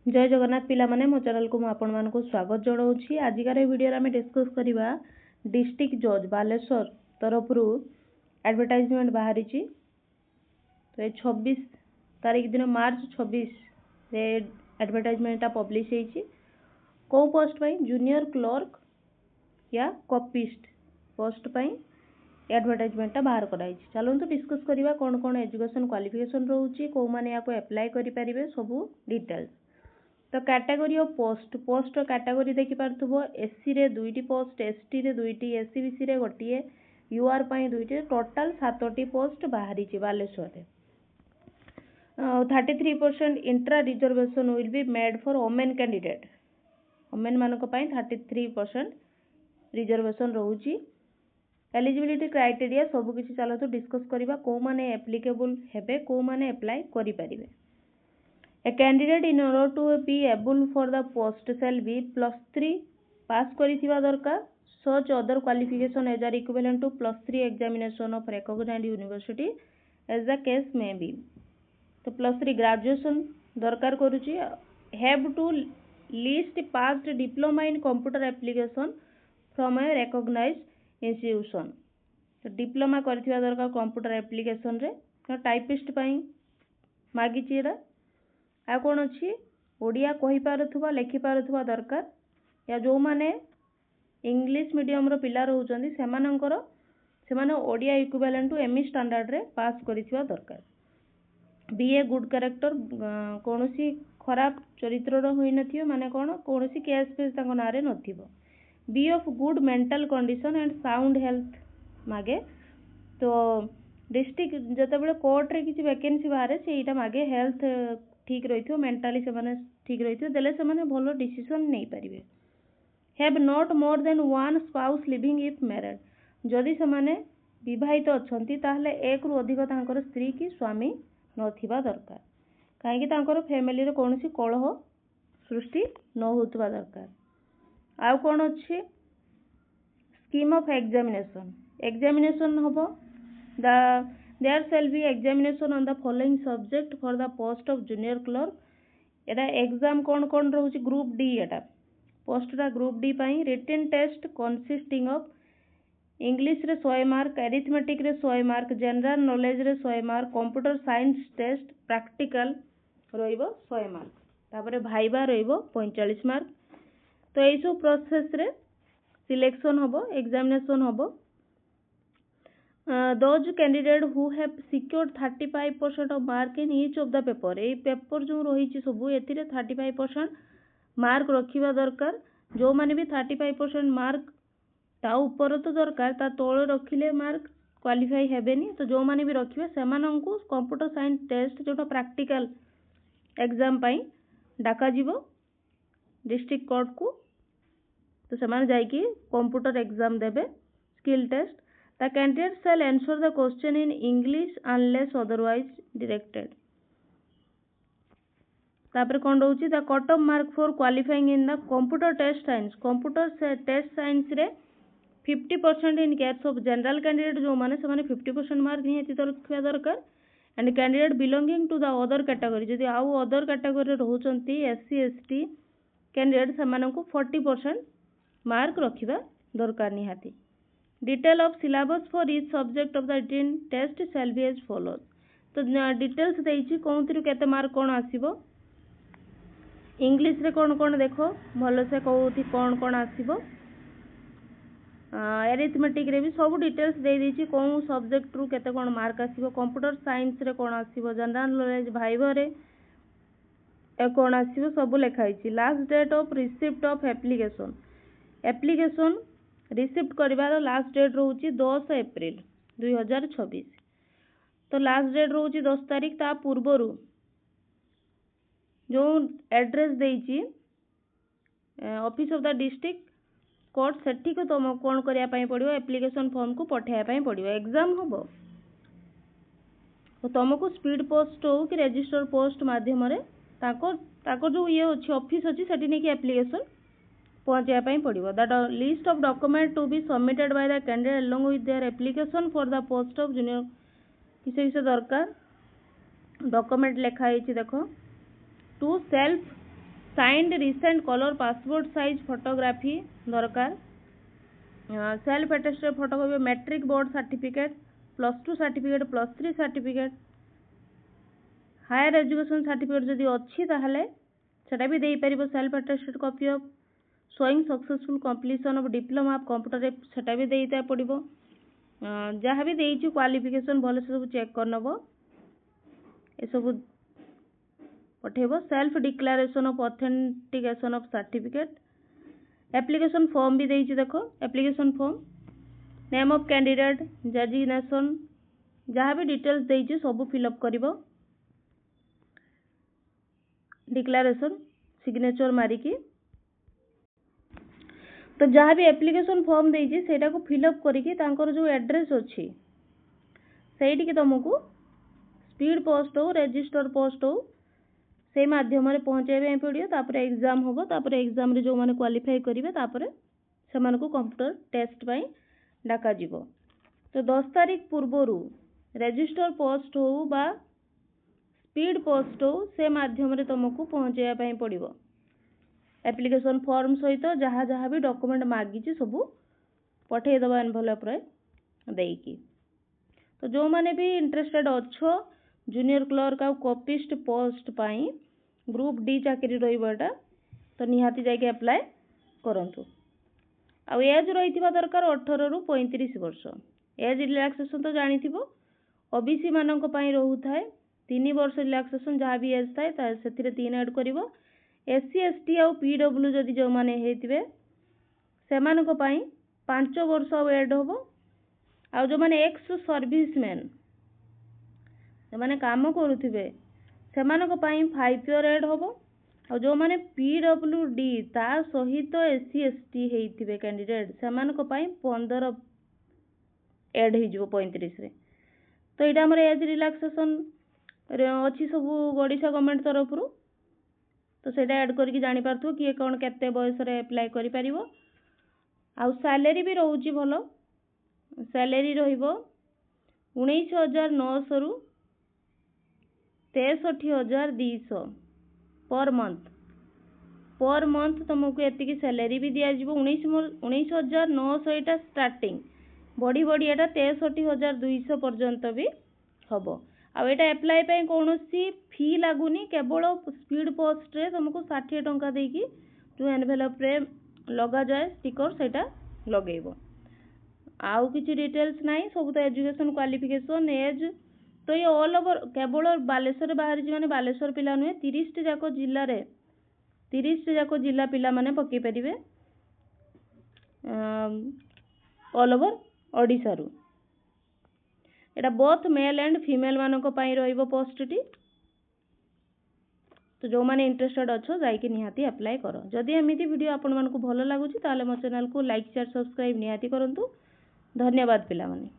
जय जगन्नाथ पिला माने मो चैनल को आपण मान को स्वागत जनाऊँगी। आजिकार वीडियो आम डिस्कस करवा डिस्ट्रिक्ट जज बालेश्वर तरफ एडवर्टाइजमेंट बाहरी तो ये 26 तारीख दिन मार्च 26 एडवर्टाइजमेंट पब्लिश होती कौ पोस्ट जूनियर क्लर्क या कॉपिस्ट पोस्ट एडवर्टाइजमेंट बाहर कराई। चलते डिस्कस करवा कौन कौन एजुकेशन क्वालिफिकेशन रोचे कौ मैंने या एप्लाई करेंगे सबू डिटेल्स। तो कैटेगरी ऑफ पोस्ट कैटेगरी देखि पारथुबो एससी रे 2टी पोस्ट एसटी रे 2टी एससीबीसी रे गोटे यूआर पई 2टी टोटाल 7टी पोस्ट बाहरी छि बालेश्वर रे। 33% intra reservation will be made for women candidate. Women मानक पई 33% रिजर्वेशन रहउछि। एलिजिबिलिटी क्राइटेरिया सब किछि चलतो डिस्कस करबा को माने एप्लीकेबल हेबे को माने अप्लाई करि परिबे। A candidate in order to be able for the post shall be +3 pass करिथिबा दरकार। such other qualification as are equivalent to +3 examination of recognized university as the case may be। तो +3 graduation दरकार करूची। have to least passed diploma in computer application from a recognized institution। तो diploma करिथिबा दरकार computer application रे typist पई मागी चीरा आ कौन अच्छी ओडिया कही पारुथुबा लिखि पारुथुबा दरकार या जो माने इंग्लिश मीडियम रो पिला रहउचंदी सेमाने Odia equivalent to ME standard रे पास करिथिबा दरकार। बीए गुड कैरेक्टर कोनोसी खराब चरित्र रो होई नथियो माने कोन कोनोसी केस पेस ताको नारे नथिबो। Be of good mental condition and sound health मागे। तो डिस्ट्रिक्ट जतबेले कोर्ट रे किछि वैकेंसी बाहरे सेटा मागे हेल्थ ठीक रही मेंटाली से माने ठीक रही देले से माने भलो डिसीजन नहीं पारिबे। Have not more than one spouse living if married. जदि से माने विवाहित अछंती ताहले एक रु अधिक तांकर स्त्री की स्वामी नथिबा दरकार काहे कि तांकर फैमिली रे कोनोसी कलह सृष्टि न होतबा दरकार। आ कोन अछि स्कीम ऑफ एग्जामिनेशन होबो the There shall be examination on the following subject for the post of junior clerk। एटा एग्जाम कौन रहउछि ग्रुप डी एटा पोस्टटा ग्रुप डी पई written test consisting of English रे 100 मार्क अरिथमेटिक रे 100 मार्क जनरल नॉलेज रे 100 mark computer science test practical रहइबो 100 मार्क तापरे भाइबा रहइबो 45 मार्क। तो एई सब प्रोसेस रे सिलेक्शन होबो एग्जामिनेशन होबो। those candidate who have secured 35% of mark in each of the paper। A paper जो रही सबू ए 35% मार्क रखा दरकार। जो माने भी 35% मार्क ता ऊपर तो दरकार ता तोले रखिले मार्क क्वालिफाई हेबेनी। तो जो माने भी रखिबे सेमानंकु कंप्यूटर साइंस टेस्ट जोटा प्रैक्टिकल एग्जाम पई डाका जीवो डिस्ट्रिक्ट कोर्ट को। तो सेमाने जाईकी कंप्यूटर एग्जाम देबे skill test. The candidate shall answer the question in English unless otherwise directed। तापर कौन रहउछि the cut off mark for qualifying in the computer test science. Computer test science रे 50% in case of general candidate जो माने से माने 50% mark नियति रखिया दरकार। And candidate belonging to the other category जदि आउ अदर कैटेगरी रहउचंती एससी एसटी कैंडिडेट सेमानंकु 40% मार्क रखिबा दरकार निहाती। Detail of syllabus for each subject of the written test shall be as follows. तो डिटेल्स देइछि कोनथिरु केते मार्क कोन आसीबो इंग्लिश रे कोन देखो भलो से कोथि कोन आसीबो। अरिथमेटिक रे भी सब डिटेल्स दे देइछि कोन सब्जेक्ट रु केते कोन मार्क आसीबो। कंप्यूटर साइंस रे कोन आसीबो जनरल नॉलेज भाइबा रे कोन आसीबो सब लिखाइछि। Last date of receipt of application receipt करिवार लास्ट डेट रहउछि 10 एप्रिल 2026। तो लास्ट डेट रहउछि 10 तारीख ता पूर्वरु जो एड्रेस देइछि office of the district court सेठी को तुम कोन करिया पई पड़ियो एप्लीकेशन फॉर्म को पठाया पई पड़ियो एग्जाम होबो। तो तुमको स्पीड पोस्ट हो कि रजिस्टर पोस्ट माध्यम रे ताको जो ये अछि ऑफिस अछि सेठी ने कि एप्लीकेशन पहुंचाया पई पड़िबो। The list of document to be submitted by the candidate along with their application for the post of junior किसे दरकार डॉक्यूमेंट लिखा है देखो two self signed recent colour passport size photography दरकार self attested photocopy matric board certificate +2 certificate +3 certificate higher education certificate जदि अच्छी ताहले सेटा भी देई परिबो self attested copy of showing successful completion of diploma of computer सेटा भी देईता पड़िबो जहाँ भी देइछु क्वालिफिकेशन भले सब चेक कर नबो ए सब पठेबो self declaration of authentication of certificate application form भी देइछु देखो application form name of candidate designation जहाँ भी डिटेल्स देइछु सब फिलअप करिबो डिक्लेरेशन सिग्नेचर मारिकी तो जहाँ भी एप्लिकेशन फॉर्म देइछि सेटा को फिलअप करिकी तांकर जो एड्रेस अछि सेठी कि तुमको स्पीड पोस्ट हो रजिस्टर पोस्ट हो से माध्यम रे पहुंचाइबे पड़ियो तापर एग्जाम होबो तापर एग्जाम रे जो माने क्वालिफाई करिवे तापर से मानको कंप्यूटर टेस्ट पई डाका जीवो तो 10 तारीख पूर्वरु रजिस्टर पोस्ट हो बा स्पीड पोस्ट हो से माध्यम रे तुमको पहुंचाइबा पई पड़ियो एप्लिकेशन फॉर्म सहित जहाँ जहाँ भी डॉक्यूमेंट मागिछि सब पठेई दबा एनवेलप रे देइकी तो जो माने भी इंटरेस्टेड अच्छो जूनियर क्लर्क आ कॉपिस्ट पोस्ट पाई ग्रुप डी चाकरी रहिबाटा तो निहाती जाके अप्लाई करंतु आ एज रहिथिबा दरकार 18 रु 35 वर्ष एज रिलैक्सेशन तो जानिथिबो ओबीसी मानक पई रहउथाय 3 वर्ष रिलैक्सेशन जहाँ भी एज थाए सेथिरे 3 ऐड करिवो एससी एसटी आ पीडब्ल्यू जदि जो माने हेतिबे से मानक पई 5 वर्ष ऐड होबो आ जो माने एक्स सर्विसमैन से माने काम करूथिबे से मानक पई 5 ईयर ऐड होबो आ जो माने पीडब्ल्यूडी ता सहित एससी एसटी हेतिबे कैंडिडेट से मानक पई 15 ऐड हे जो 35 रे तो एटा हमर एज रिलैक्सेशन रे अछि सब ओडिशा गवर्नमेंट तरफ रु तो सेटा ऐड करके जानि पारथु कि कोन केते बयस रे अप्लाई करि परिबो आ सैलरी भी रहउची भलो सैलरी रहिबो 19,900 रु 63,200 पर मंथ तुमको एतिकी सैलरी भी दिया जिवो 19,900 एटा स्टार्टिंग बड़ी बड़ी एटा 63,200 पर्यंत भी हबो आ एटा अप्लाई पय कोनोसी फी लागुनी केवल स्पीड पोस्ट रे तुमको 60 टंका देकी जो एनवेलप रे लगा जाए स्टिकर सेटा लगेइबो आउ किछि डिटेल्स नाही सब तो एजुकेशन क्वालिफिकेशन एज तो ये ऑल ओवर केवल बालेश्वर बाहर जी माने बालेश्वर पिला नुहे 30 टी जाको जिल्ला रे 30 टी जाको जिल्ला पिला माने पक्की परिबे ऑल ओवर ओडिसा रु एटा बोथ मेल एंड फीमेल मानक पई रहइबो पोस्ट टी तो जो माने इंटरेस्टेड अछो जाई कि निहाती अप्लाई करो जदि एमिति वीडियो आपन मानकु भलो लागुची ताले मो चैनल को लाइक शेयर सब्सक्राइब निहाती करंतु धन्यवाद पिला माने।